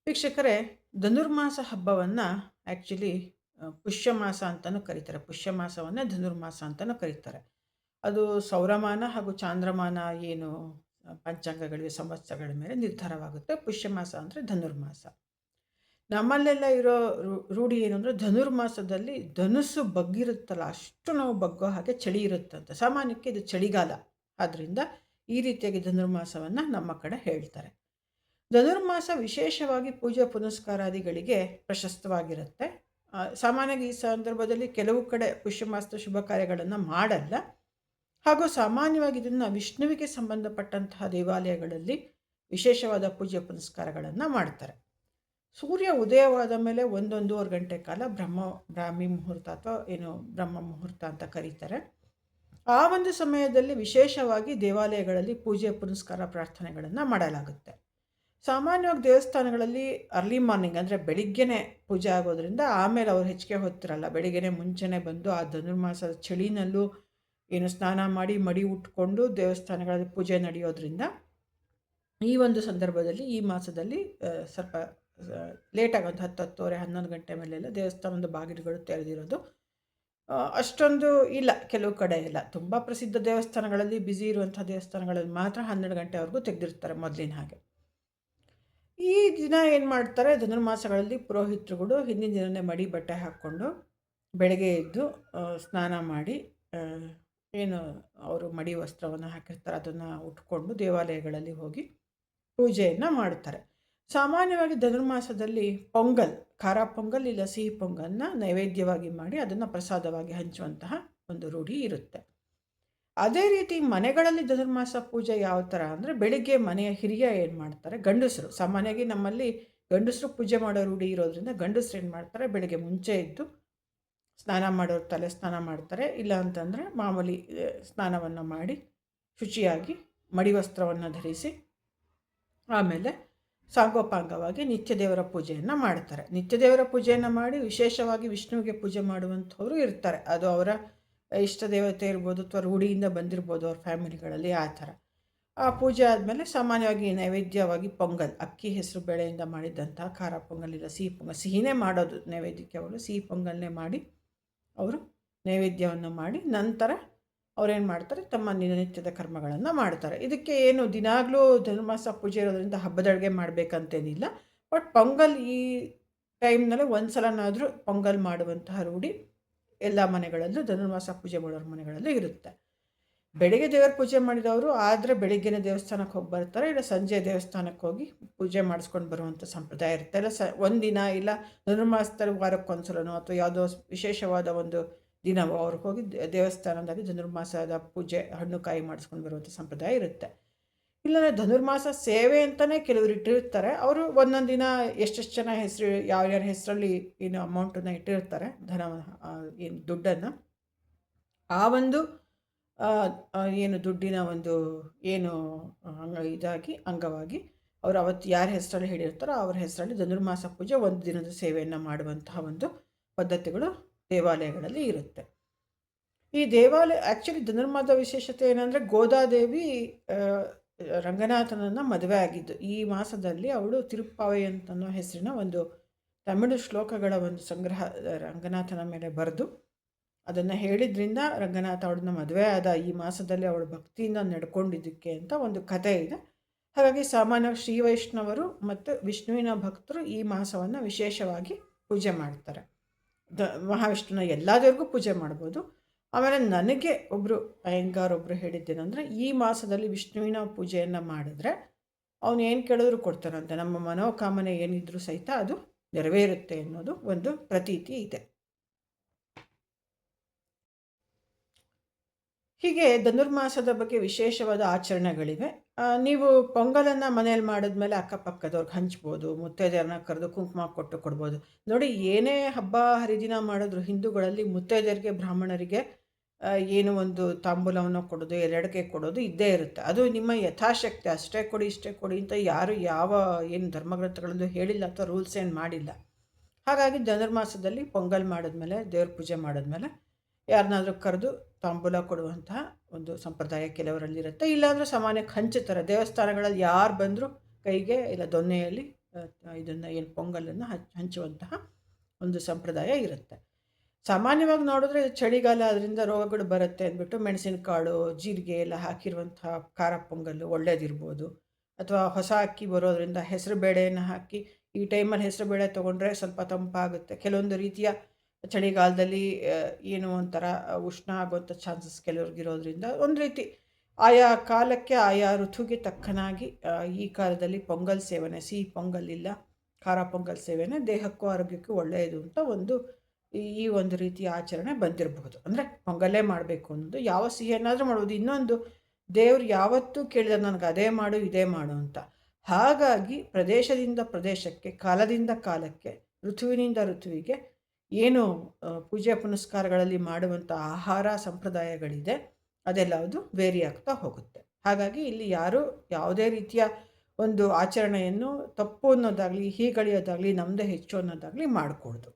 ವೀಕ್ಷಕರೇ, ಧನುರ್ಮಾಸ ಹಬ್ಬವನ್ನು ಆ್ಯಕ್ಚುಲಿ ಪುಷ್ಯಮಾಸ ಅಂತಲೂ ಕರೀತಾರೆ. ಪುಷ್ಯಮಾಸವನ್ನೇ ಧನುರ್ಮಾಸ ಅಂತಲೂ ಕರೀತಾರೆ. ಅದು ಸೌರಮಾನ ಹಾಗೂ ಚಾಂದ್ರಮಾನ ಏನು ಪಂಚಾಂಗಗಳಿವೆ, ಸಂವತ್ಸರಗಳ ಮೇಲೆ ನಿರ್ಧಾರವಾಗುತ್ತೆ. ಪುಷ್ಯಮಾಸ ಅಂದರೆ ಧನುರ್ಮಾಸ. ನಮ್ಮಲ್ಲೆಲ್ಲ ಇರೋ ರೂಢಿ ಏನು ಅಂದರೆ, ಧನುರ್ಮಾಸದಲ್ಲಿ ಧನುಸ್ಸು ಬಗ್ಗಿರುತ್ತಲ್ಲ, ಅಷ್ಟು ನಾವು ಬಗ್ಗೋ ಹಾಗೆ ಚಳಿ ಇರುತ್ತಂತೆ. ಸಾಮಾನ್ಯಕ್ಕೆ ಇದು ಚಳಿಗಾಲ. ಆದ್ದರಿಂದ ಈ ರೀತಿಯಾಗಿ ಧನುರ್ಮಾಸವನ್ನು ನಮ್ಮ ಕಡೆ ಹೇಳ್ತಾರೆ. ಧನುರ್ಮಾಸ ವಿಶೇಷವಾಗಿ ಪೂಜೆ ಪುನಸ್ಕಾರಾದಿಗಳಿಗೆ ಪ್ರಶಸ್ತವಾಗಿರುತ್ತೆ. ಸಾಮಾನ್ಯವಾಗಿ ಈ ಸಂದರ್ಭದಲ್ಲಿ ಕೆಲವು ಕಡೆ ಪುಷ್ಯಮಾಸದ ಶುಭ ಕಾರ್ಯಗಳನ್ನು ಮಾಡಲ್ಲ. ಹಾಗೂ ಸಾಮಾನ್ಯವಾಗಿ ಇದನ್ನು ವಿಷ್ಣುವಿಗೆ ಸಂಬಂಧಪಟ್ಟಂತಹ ದೇವಾಲಯಗಳಲ್ಲಿ ವಿಶೇಷವಾದ ಪೂಜೆ ಪುನಸ್ಕಾರಗಳನ್ನು ಮಾಡ್ತಾರೆ. ಸೂರ್ಯ ಉದಯವಾದ ಮೇಲೆ 1-1.5 ಗಂಟೆ ಕಾಲ ಬ್ರಾಹ್ಮಿ ಮುಹೂರ್ತ ಅಥವಾ ಏನು ಬ್ರಹ್ಮ ಮುಹೂರ್ತ ಅಂತ ಕರೀತಾರೆ. ಆ ಒಂದು ಸಮಯದಲ್ಲಿ ವಿಶೇಷವಾಗಿ ದೇವಾಲಯಗಳಲ್ಲಿ ಪೂಜೆ ಪುನಸ್ಕಾರ ಪ್ರಾರ್ಥನೆಗಳನ್ನು ಮಾಡಲಾಗುತ್ತೆ. ಸಾಮಾನ್ಯವಾಗಿ ದೇವಸ್ಥಾನಗಳಲ್ಲಿ ಅರ್ಲಿ ಮಾರ್ನಿಂಗ್ ಅಂದರೆ ಬೆಳಿಗ್ಗೆನೇ ಪೂಜೆ ಆಗೋದ್ರಿಂದ ಆಮೇಲೆ ಅವ್ರು ಹೆಚ್ಚಿಗೆ ಹೊತ್ತಿರಲ್ಲ. ಬೆಳಿಗ್ಗೆನೇ ಮುಂಚೆನೇ ಬಂದು ಆ ಧನುರ್ಮಾಸದ ಚಳಿನಲ್ಲೂ ಏನು ಸ್ನಾನ ಮಾಡಿ ಮಡಿ ಉಟ್ಕೊಂಡು ದೇವಸ್ಥಾನಗಳಲ್ಲಿ ಪೂಜೆ ನಡೆಯೋದ್ರಿಂದ ಈ ಒಂದು ಸಂದರ್ಭದಲ್ಲಿ ಈ ಮಾಸದಲ್ಲಿ ಸ್ವಲ್ಪ ಲೇಟಾಗಿ ಒಂದು 10-10:30-11 ಗಂಟೆ ಮೇಲೆಲ್ಲ ದೇವಸ್ಥಾನದ ಬಾಗಿಲುಗಳು ತೆರೆದಿರೋದು ಅಷ್ಟೊಂದು ಇಲ್ಲ. ಕೆಲವು ಕಡೆ ಇಲ್ಲ. ತುಂಬ ಪ್ರಸಿದ್ಧ ದೇವಸ್ಥಾನಗಳಲ್ಲಿ ಬ್ಯುಸಿ ಇರುವಂಥ ದೇವಸ್ಥಾನಗಳಲ್ಲಿ ಮಾತ್ರ 12 ಗಂಟೆವರೆಗೂ ತೆಗೆದಿರ್ತಾರೆ ಮೊದಲಿನ ಹಾಗೆ. ಈ ದಿನ ಏನು ಮಾಡ್ತಾರೆ, ಧನುರ್ಮಾಸಗಳಲ್ಲಿ ಪುರೋಹಿತರುಗಳು ಹಿಂದಿನ ದಿನವೇ ಮಡಿ ಬಟ್ಟೆ ಹಾಕ್ಕೊಂಡು ಬೆಳಗ್ಗೆ ಎದ್ದು ಸ್ನಾನ ಮಾಡಿ ಏನು ಅವರು ಮಡಿ ವಸ್ತ್ರವನ್ನು ಹಾಕಿರ್ತಾರೆ ಅದನ್ನು ಉಟ್ಕೊಂಡು ದೇವಾಲಯಗಳಲ್ಲಿ ಹೋಗಿ ಪೂಜೆಯನ್ನು ಮಾಡ್ತಾರೆ. ಸಾಮಾನ್ಯವಾಗಿ ಧನುರ್ಮಾಸದಲ್ಲಿ ಪೊಂಗಲ್, ಖಾರ ಪೊಂಗಲ್ ಇಲ್ಲ ಸಿಹಿ ಪೊಂಗಲ್ನ ನೈವೇದ್ಯವಾಗಿ ಮಾಡಿ ಅದನ್ನು ಪ್ರಸಾದವಾಗಿ ಹಂಚುವಂತಹ ಒಂದು ರೂಢಿ ಇರುತ್ತೆ. ಅದೇ ರೀತಿ ಮನೆಗಳಲ್ಲಿ ಧನುರ್ಮಾಸ ಪೂಜೆ ಯಾವ ಥರ ಅಂದರೆ, ಬೆಳಿಗ್ಗೆ ಮನೆಯ ಹಿರಿಯ ಏನು ಮಾಡ್ತಾರೆ, ಗಂಡಸರು ಸಾಮಾನ್ಯವಾಗಿ ನಮ್ಮಲ್ಲಿ ಗಂಡಸರು ಪೂಜೆ ಮಾಡೋ ರೂಢಿ ಇರೋದ್ರಿಂದ ಗಂಡಸರು ಏನು ಮಾಡ್ತಾರೆ, ಬೆಳಗ್ಗೆ ಮುಂಚೆ ಇದ್ದು ಸ್ನಾನ ಮಾಡೋರು ತಲೆ ಸ್ನಾನ ಮಾಡ್ತಾರೆ. ಇಲ್ಲ ಅಂತಂದರೆ ಮಾಮೂಲಿ ಸ್ನಾನವನ್ನು ಮಾಡಿ ಶುಚಿಯಾಗಿ ಮಡಿ ವಸ್ತ್ರವನ್ನು ಧರಿಸಿ ಆಮೇಲೆ ಸಾಂಗೋಪಾಂಗವಾಗಿ ನಿತ್ಯ ದೇವರ ಪೂಜೆಯನ್ನು ಮಾಡ್ತಾರೆ. ನಿತ್ಯ ದೇವರ ಪೂಜೆಯನ್ನು ಮಾಡಿ ವಿಶೇಷವಾಗಿ ವಿಷ್ಣುವಿಗೆ ಪೂಜೆ ಮಾಡುವಂಥವರು ಇರ್ತಾರೆ. ಅದು ಅವರ ಇಷ್ಟ ದೇವತೆ ಇರ್ಬೋದು ಅಥವಾ ರೂಢಿಯಿಂದ ಬಂದಿರ್ಬೋದು ಅವ್ರ ಫ್ಯಾಮಿಲಿಗಳಲ್ಲಿ ಆ ಥರ. ಆ ಪೂಜೆ ಆದಮೇಲೆ ಸಾಮಾನ್ಯವಾಗಿ ನೈವೇದ್ಯವಾಗಿ ಪೊಂಗಲ್, ಅಕ್ಕಿ ಹೆಸರು ಬೇಳೆಯಿಂದ ಮಾಡಿದ್ದಂತಹ ಖಾರ ಪೊಂಗಲ್ ಇಲ್ಲ ಸಿಹಿ ಪೊಂಗಲ್, ಸಿಹಿನೇ ಮಾಡೋದು ನೈವೇದ್ಯಕ್ಕೆ. ಅವರು ಸಿಹಿ ಪೊಂಗಲ್ನೇ ಮಾಡಿ ಅವರು ನೈವೇದ್ಯವನ್ನು ಮಾಡಿ ನಂತರ ಅವರೇನು ಮಾಡ್ತಾರೆ, ತಮ್ಮ ದಿನನಿತ್ಯದ ಕರ್ಮಗಳನ್ನು ಮಾಡ್ತಾರೆ. ಇದಕ್ಕೆ ಏನು ದಿನಾಗಲೂ ಧನುರ್ಮಾಸ ಪೂಜೆ ಇರೋದ್ರಿಂದ ಹಬ್ಬದ ಅಡುಗೆ ಮಾಡಬೇಕಂತೇನಿಲ್ಲ. ಬಟ್ ಪೊಂಗಲ್ ಈ ಟೈಮ್ನಲ್ಲಿ ಒಂದು ಸಲನಾದರೂ ಪೊಂಗಲ್ ಮಾಡುವಂತಹ ರೂಢಿ ಎಲ್ಲ ಮನೆಗಳಲ್ಲೂ, ಧನುರ್ಮಾಸ ಪೂಜೆ ಮಾಡೋರ ಮನೆಗಳಲ್ಲೂ ಇರುತ್ತೆ. ಬೆಳಿಗ್ಗೆ ದೇವರ ಪೂಜೆ ಮಾಡಿದವರು ಆದರೆ ಬೆಳಿಗ್ಗೆನೇ ದೇವಸ್ಥಾನಕ್ಕೆ ಹೋಗಿ ಬರ್ತಾರೆ, ಇಲ್ಲ ಸಂಜೆ ದೇವಸ್ಥಾನಕ್ಕೆ ಹೋಗಿ ಪೂಜೆ ಮಾಡಿಸ್ಕೊಂಡು ಬರುವಂಥ ಸಂಪ್ರದಾಯ ಇರುತ್ತೆ. ಇಲ್ಲ ಒಂದಿನ ಇಲ್ಲ ಧನುರ್ಮಾಸದಲ್ಲಿ ವಾರಕ್ಕೊಂದ್ಸಲನೋ ಅಥವಾ ಯಾವುದೋ ವಿಶೇಷವಾದ ಒಂದು ದಿನವೋ ಅವ್ರು ಹೋಗಿ ದೇವಸ್ಥಾನದಲ್ಲಿ ಧನುರ್ಮಾಸದ ಪೂಜೆ ಹಣ್ಣು ಕಾಯಿ ಮಾಡಿಸ್ಕೊಂಡು ಬರುವಂಥ ಸಂಪ್ರದಾಯ ಇರುತ್ತೆ. ಇಲ್ಲಾಂದರೆ ಧನುರ್ಮಾಸ ಸೇವೆ ಅಂತಲೇ ಕೆಲವರು ಇಟ್ಟಿರ್ತಾರೆ. ಅವರು ಒಂದೊಂದು ದಿನ ಎಷ್ಟೆಷ್ಟು ಜನ ಹೆಸರು ಯಾರ್ಯಾರ ಹೆಸರಲ್ಲಿ ಏನು ಅಮೌಂಟನ್ನು ಇಟ್ಟಿರ್ತಾರೆ, ಏನು ದುಡ್ಡನ್ನು, ಆ ಒಂದು ಏನು ದುಡ್ಡಿನ ಒಂದು ಏನು ಅಂಗವಾಗಿ ಅವರು ಅವತ್ತು ಯಾರ ಹೆಸರಲ್ಲಿ ಹೇಳಿರ್ತಾರೋ ಅವ್ರ ಹೆಸರಲ್ಲಿ ಧನುರ್ಮಾಸ ಪೂಜೆ ಒಂದು ದಿನದ ಸೇವೆಯನ್ನು ಮಾಡುವಂತಹ ಒಂದು ಪದ್ಧತಿಗಳು ದೇವಾಲಯಗಳಲ್ಲಿ ಇರುತ್ತೆ. ಈ ದೇವಾಲಯ ಆ್ಯಕ್ಚುಲಿ ಧನುರ್ಮಾಸದ ವಿಶೇಷತೆ ಏನಂದರೆ, ಗೋದಾದೇವಿ ರಂಗನಾಥನನ್ನು ಮದುವೆ ಆಗಿದ್ದು ಈ ಮಾಸದಲ್ಲಿ. ಅವಳು ತಿರುಪ್ಪಾವೈ ಅಂತನ್ನೋ ಹೆಸರಿನ ಒಂದು ತಮಿಳು ಶ್ಲೋಕಗಳ ಒಂದು ಸಂಗ್ರಹ ರಂಗನಾಥನ ಮೇಲೆ ಬರೆದು ಅದನ್ನು ಹೇಳಿದ್ರಿಂದ ರಂಗನಾಥ ಅವಳನ್ನ ಮದುವೆ ಆದ ಈ ಮಾಸದಲ್ಲಿ ಅವಳು ಭಕ್ತಿಯಿಂದ ನಡ್ಕೊಂಡಿದ್ದಕ್ಕೆ ಅಂತ ಒಂದು ಕಥೆ ಇದೆ. ಹಾಗಾಗಿ ಸಾಮಾನ್ಯವಾಗಿ ಶ್ರೀ ವೈಷ್ಣವರು ಮತ್ತು ವಿಷ್ಣುವಿನ ಭಕ್ತರು ಈ ಮಾಸವನ್ನು ವಿಶೇಷವಾಗಿ ಪೂಜೆ ಮಾಡ್ತಾರೆ. ಮಹಾವಿಷ್ಣುನ ಎಲ್ಲ ದೇವರಿಗೂ ಪೂಜೆ ಮಾಡ್ಬೋದು. ಆಮೇಲೆ ನನಗೆ ಅಯ್ಯಂಗಾರೊಬ್ಬರು ಹೇಳಿದ್ದೇನೆಂದರೆ, ಈ ಮಾಸದಲ್ಲಿ ವಿಷ್ಣುವಿನ ಪೂಜೆಯನ್ನು ಮಾಡಿದ್ರೆ ಅವನು ಏನು ಕೇಳಿದ್ರು ಕೊಡ್ತಾನಂತೆ. ನಮ್ಮ ಮನೋಕಾಮನೆ ಏನಿದ್ರೂ ಸಹಿತ ಅದು ನೆರವೇರುತ್ತೆ ಅನ್ನೋದು ಒಂದು ಪ್ರತೀತಿ ಇದೆ. ಹೀಗೆ ಧನುರ್ಮಾಸದ ಬಗ್ಗೆ ವಿಶೇಷವಾದ ಆಚರಣೆಗಳಿವೆ. ನೀವು ಪೊಂಗಲನ್ನು ಮನೆಯಲ್ಲಿ ಮಾಡಿದ್ಮೇಲೆ ಅಕ್ಕಪಕ್ಕದವ್ರಿಗೆ ಹಂಚ್ಬೋದು, ಮುತ್ತೈದೆಯರನ್ನ ಕರೆದು ಕುಂಕುಮ ಕೊಟ್ಟು ಕೊಡ್ಬೋದು. ನೋಡಿ, ಏನೇ ಹಬ್ಬ ಹರಿದಿನ ಮಾಡಿದ್ರು ಹಿಂದೂಗಳಲ್ಲಿ ಮುತ್ತೈದೆಯರಿಗೆ ಬ್ರಾಹ್ಮಣರಿಗೆ ಏನು ಒಂದು ತಾಂಬೂಲವನ್ನು ಕೊಡೋದು, ಎರಡಕ್ಕೆ ಕೊಡೋದು ಇದ್ದೇ ಇರುತ್ತೆ. ಅದು ನಿಮ್ಮ ಯಥಾಶಕ್ತಿ, ಅಷ್ಟೇ ಕೊಡಿ ಇಷ್ಟೇ ಕೊಡಿ ಅಂತ ಯಾರು ಯಾವ ಏನು ಧರ್ಮಗ್ರಂಥಗಳಲ್ಲೂ ಹೇಳಿಲ್ಲ ಅಥವಾ ರೂಲ್ಸ್ ಏನು ಮಾಡಿಲ್ಲ. ಹಾಗಾಗಿ ಧನುರ್ಮಾಸದಲ್ಲಿ ಪೊಂಗಲ್ ಮಾಡಿದ್ಮೇಲೆ, ದೇವ್ರ ಪೂಜೆ ಮಾಡಿದ್ಮೇಲೆ ಯಾರನ್ನಾದರೂ ಕರೆದು ತಾಂಬೂಲ ಕೊಡುವಂತಹ ಒಂದು ಸಂಪ್ರದಾಯ ಕೆಲವರಲ್ಲಿರುತ್ತೆ. ಇಲ್ಲಾಂದರೆ ಸಾಮಾನ್ಯಕ್ಕೆ ಹಂಚುತ್ತಾರೆ. ದೇವಸ್ಥಾನಗಳಲ್ಲಿ ಯಾರು ಬಂದರೂ ಕೈಗೆ ಇಲ್ಲ ದೊನ್ನೆಯಲ್ಲಿ ಇದನ್ನು ಏನು ಪೊಂಗಲನ್ನು ಹಂಚುವಂತಹ ಒಂದು ಸಂಪ್ರದಾಯ ಇರುತ್ತೆ. ಸಾಮಾನ್ಯವಾಗಿ ನೋಡಿದ್ರೆ ಚಳಿಗಾಲ ಅದರಿಂದ ರೋಗಗಳು ಬರುತ್ತೆ ಅಂದ್ಬಿಟ್ಟು ಮೆಣಸಿನಕಾಳು ಜೀರಿಗೆ ಎಲ್ಲ ಹಾಕಿರುವಂತಹ ಖಾರ ಪೊಂಗಲ್ಲು ಒಳ್ಳೇದಿರ್ಬೋದು. ಅಥವಾ ಹೊಸ ಅಕ್ಕಿ ಬರೋದರಿಂದ ಹೆಸರು ಬೇಳೆಯನ್ನು ಹಾಕಿ ಈ ಟೈಮಲ್ಲಿ ಹೆಸರು ಬೇಳೆ ತೊಗೊಂಡ್ರೆ ಸ್ವಲ್ಪ ತಂಪಾಗುತ್ತೆ. ಕೆಲವೊಂದು ರೀತಿಯ ಚಳಿಗಾಲದಲ್ಲಿ ಏನು ಒಂಥರ ಉಷ್ಣ ಆಗುವಂಥ ಚಾನ್ಸಸ್ ಕೆಲವ್ರಿಗಿರೋದ್ರಿಂದ ಒಂದು ರೀತಿ ಆಯಾ ಕಾಲಕ್ಕೆ ಆಯಾ ಋತುಗೆ ತಕ್ಕನಾಗಿ ಈ ಕಾಲದಲ್ಲಿ ಪೊಂಗಲ್ ಸೇವನೆ, ಸಿಹಿ ಪೊಂಗಲ್ ಇಲ್ಲ ಖಾರ ಪೊಂಗಲ್ ಸೇವನೆ ದೇಹಕ್ಕೂ ಆರೋಗ್ಯಕ್ಕೂ ಒಳ್ಳೆಯದು ಅಂತ ಈ ಒಂದು ರೀತಿಯ ಆಚರಣೆ ಬಂದಿರಬಹುದು. ಅಂದರೆ ಪೊಂಗಲ್ಲೇ ಮಾಡಬೇಕು ಅನ್ನೋದು, ಯಾವ ಸಿಹಿಯನ್ನಾದರೂ ಮಾಡ್ಬೋದು. ಇನ್ನೊಂದು, ದೇವ್ರು ಯಾವತ್ತೂ ಕೇಳಿದ ನನಗೆ ಅದೇ ಮಾಡು ಇದೇ ಮಾಡು ಅಂತ. ಹಾಗಾಗಿ ಪ್ರದೇಶದಿಂದ ಪ್ರದೇಶಕ್ಕೆ, ಕಾಲದಿಂದ ಕಾಲಕ್ಕೆ, ಋತುವಿನಿಂದ ಋತುವಿಗೆ ಏನು ಪೂಜೆ ಪುನಸ್ಕಾರಗಳಲ್ಲಿ ಮಾಡುವಂಥ ಆಹಾರ ಸಂಪ್ರದಾಯಗಳಿದೆ ಅದೆಲ್ಲವುದು ವೇರಿ ಆಗ್ತಾ ಹೋಗುತ್ತೆ. ಹಾಗಾಗಿ ಇಲ್ಲಿ ಯಾರು ಯಾವುದೇ ರೀತಿಯ ಒಂದು ಆಚರಣೆಯನ್ನು ತಪ್ಪು ಅನ್ನೋದಾಗಲಿ ಹೀಗಳಿಯೋದಾಗಲಿ ನಮ್ಮದೇ ಹೆಚ್ಚು ಅನ್ನೋದಾಗಲಿ ಮಾಡಿಕೊಡ್ದು.